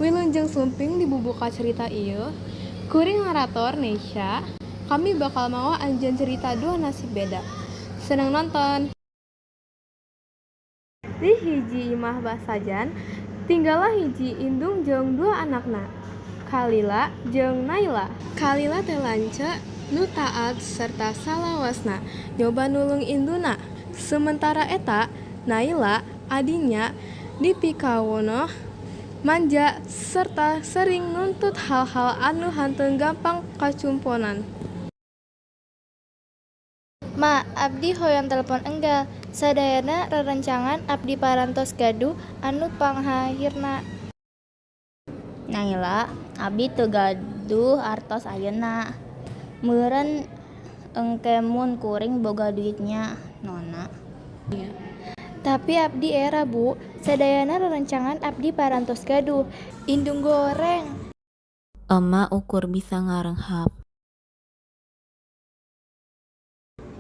Wilujeng Sumping dibubuka cerita ieu, kuring narator Nesya, kami bakal mawa anjeun cerita dua nasib beda. Senang nonton. Di hiji imah basajan, tinggallah hiji indung jeung dua anakna, Khalila jeung Naila. Khalila teh lance, nu taat serta salawasna, nyoba nulung induna. Sementara eta, Naila adinya dipikawonoh manja serta sering nuntut hal-hal anu henteu gampang kacumponan. Ma, abdi hoyong telepon enggal. Sadayana rerencangan abdi parantos gaduh anu panghahirna. Naila, abdi teu gaduh artos ayeuna. Meureun engke mun kuring boga duitnya, nona. Tapi abdi era Bu, sadayana rerencangan abdi parantos gaduh. Indung goreng. Ema ukur bisa ngarenghap.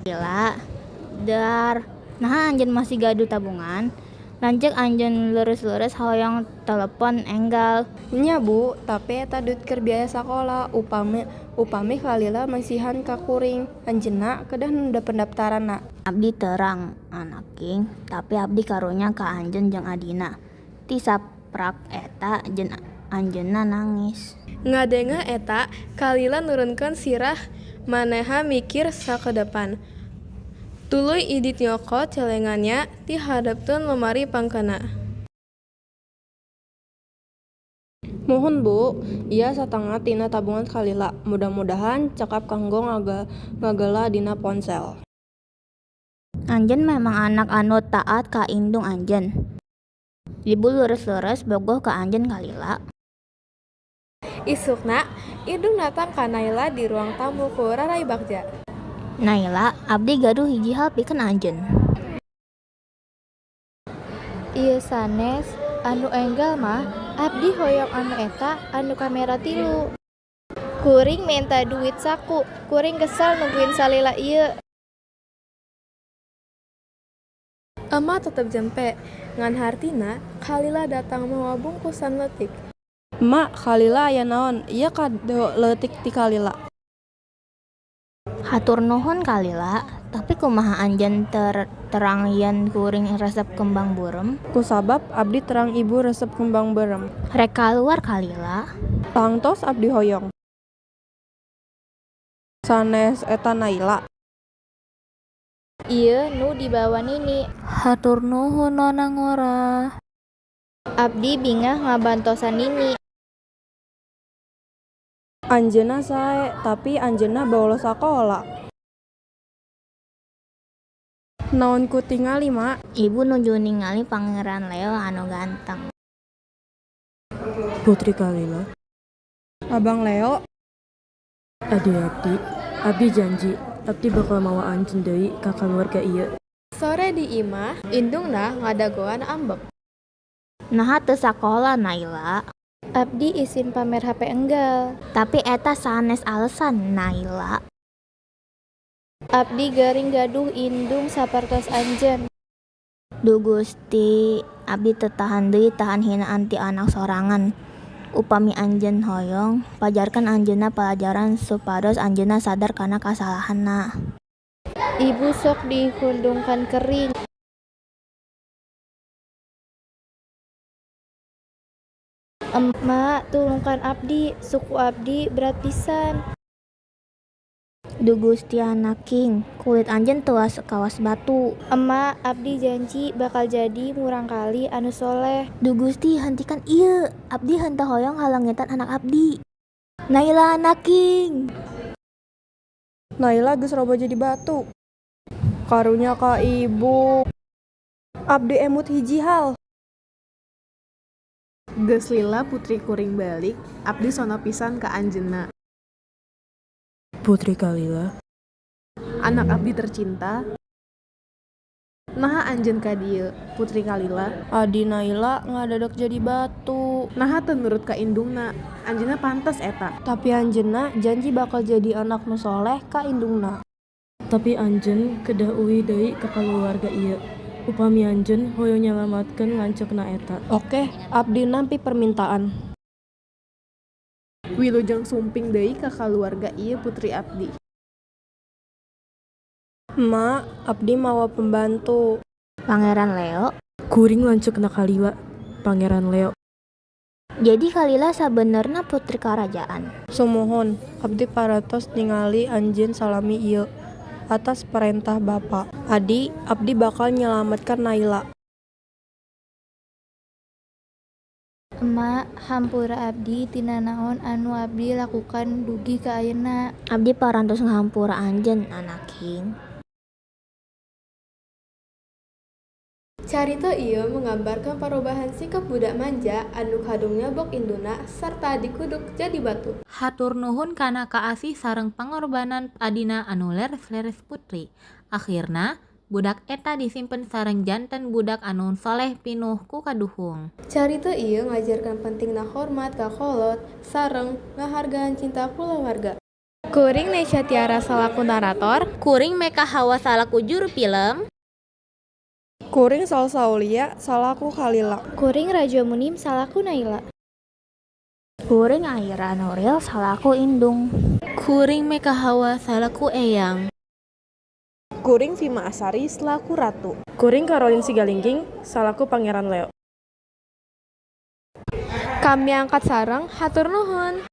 Gila, dar. Nah anjeun masih gaduh tabungan. Lanceuk anjeun leurus-leurus hoyong telepon enggal. Nya Bu, tapi eta duit keur biaya sakola, upami Khalila masihan ka kuring, anjeunna kedah nunda pendaftaranna. Abdi terang anaking, tapi abdi karunya ka anjeun jeung adina. Ti saprak eta jeung anjeunna nangis. Ngadengeh eta, Khalila nurunkeun sirah maneha mikir sakedepan. Tuluy idit nyokot celengannya ti hadapkeun lemari pangkena. Mohon Bu, ieu satengah tina tabungan Khalila. Mudah-mudahan cekap kanggo ngagela dina ponsel. Anjeun memang anak anu taat ka indung anjeun. Ibu leurus-leurus bogoh ka anjeun Khalila. Isukna, indung datang ka Naila di ruang tamu ku Rarai Bagja. Naila, abdi gaduh hiji hal pikeun anjeun. Ieu sanes, anu enggal mah abdi hoyong anu eta anu kamera 3. Kuring minta duit saku, kuring kesal nungguin salila ieu. Ema tetep jempe, ngan hartina Khalila datang mawa bungkusan leutik. Mak, Khalila aya naon? Ieu kado leutik ti Khalila. Hatur nuhun Khalila, tapi kumaha anjeun terang yen kuring resep kembang burem? Kusabab abdi terang ibu resep kembang berem. Rek kaluar Khalila. Tangtos abdi hoyong. Sanes eta Naila. Ieu nu dibawa Nini. Hatur nuhun Nona Ngora. Abdi bingah ngabantosan Nini. Anjeunna sae, tapi anjeunna bolos sakola. Naon ku tingali, Mak? Ibu nuju ningali Pangeran Leo anu ganteng. Putri Khalila. Abang Leo. Adik-adik, abdi janji, abdi bakal mawa anjeun deui ka keluarga ieu. Sore di imah, indungna ngadagoan ambek. Naha teu sakola Naila. Abdi izin pamer HP enggal. Tapi eta sanes alesan Naila. Abdi garing gaduh indung sapertos anjeun. Duh Gusti, abdi teu tahan deui tahan hinaan ti anak sorangan. Upami anjeun hoyong, pajarkan anjeunna pelajaran supados anjeunna sadar kana kasalahanna. Ibu sok dihundungkan kering. Emak, tulungkan abdi, suku abdi berat pisan. Duh Gusti anaking, kulit anjeun tuas kawas batu. Emak, abdi janji bakal jadi murangkali anu soleh. Duh Gusti hentikan ieu, abdi henteu hoyong halangitan anak abdi. Naila anaking. Naila geus robo jadi batu. Karunya ka ibu. Abdi emut hiji hal. Geus lila putri kuring balik, abdi sono pisan ka anjeunna. Putri Khalila. Anak abdi tercinta. Naha anjeun ka dieu, Putri Khalila? Adi Naila ngadadak jadi batu. Naha teu nurut ka indungna, anjeunna pantes eta. Tapi anjeunna janji bakal jadi anak nu soleh ka indungna. Tapi anjeun kedah uwi deui ka keluarga ieu. Upami anjeun hoyong nyalamatkeun lanceukna eta. Oke, abdi nampi permintaan. Wilujeng sumping deui ka kaluarga ieu putri abdi. Ma, abdi mawa pembantu. Pangeran Leo. Kuring lanceukna Kalila, Pangeran Leo. Jadi Kalila sabenerna putri kerajaan. Sumohon, abdi parantos ningali anjeun salami ieu. Atas perintah Bapa. Adi, abdi bakal nyelametkan Naila. Emak, hampura abdi tina naon anu abdi lakukan dugi ka ayeuna. Abdi parantos ngahampura anjeun anak king. Carita ieu menggambarkan perubahan sikap budak manja anu kadung nyabok induna serta dikuduk jadi batu. Hatur nuhun kana kaasih sareng pangorbanan adina anu leres-leres putri. Akhirna budak eta disimpen sareng janten budak anu soleh pinuh ku kaduhung. Carita ieu ngajarkan pentingna hormat ka kolot sareng ngahargaan cinta kulawarga. Kuring Nesya Tiara salaku narator. Kuring Meka Hawa salaku juru film. Kuring Salsaulia salaku Kalila. Kuring Raja Munim salaku Naila. Kuring Aira Nuril salaku Indung. Kuring Meka Hawa salaku Eyang. Kuring Vima Asari selaku ratu. Kuring Caroline Sigalingging salaku Pangeran Leo. Kami angkat sareng hatur nuhun.